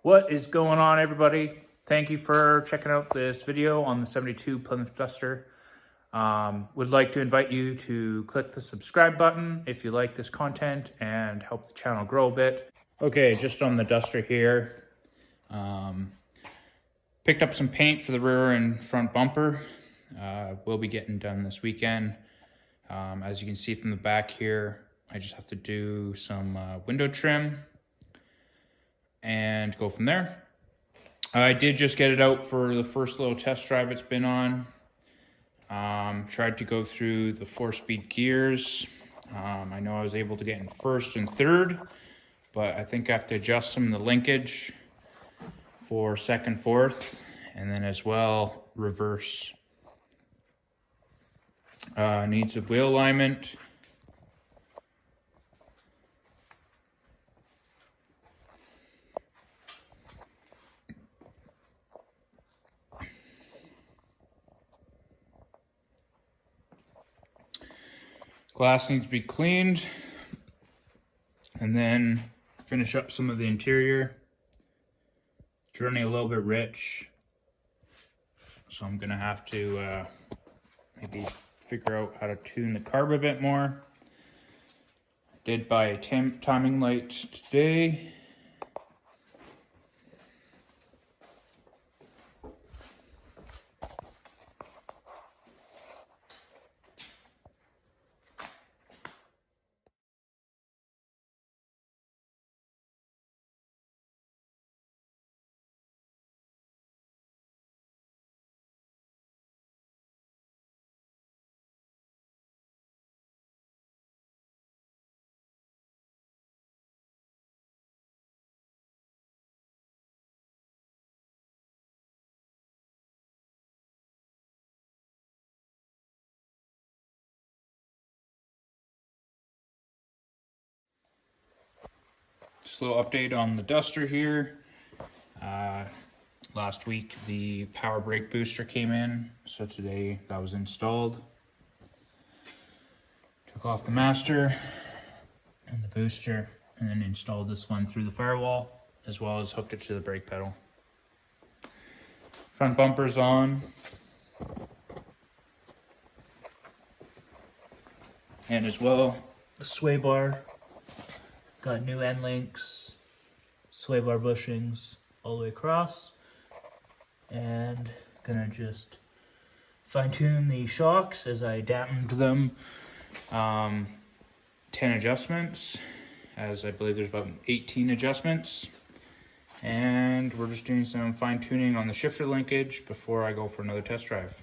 What is going on, everybody? Thank you for checking out this video on the 72 Plymouth Duster. Would like to invite you to click the subscribe button if you like this content and help the channel grow a bit. Okay, just on the Duster here. Picked up some paint for the rear and front bumper. We'll be getting done this weekend. As you can see from the back here, I just have to do some window trim and go from there. I did just get it out for the first little test drive it's been on. Tried to go through the 4-speed gears. I know I was able to get in first and third, but I think I have to adjust some of the linkage for second, fourth, and then as well reverse. Needs a wheel alignment. Glass needs to be cleaned, and then finish up some of the interior. It's running a little bit rich, so I'm gonna have to maybe figure out how to tune the carb a bit more. I did buy a timing light today. Just a little update on the Duster here. Last week the power brake booster came in, so today that was installed. Took off the master and the booster and then installed this one through the firewall, as well as hooked it to the brake pedal. Front bumper's on. And as well, the sway bar. Got new end links, sway bar bushings all the way across, and gonna just fine tune the shocks as I dampened them. 10 adjustments, as I believe there's about 18 adjustments, and we're just doing some fine tuning on the shifter linkage before I go for another test drive.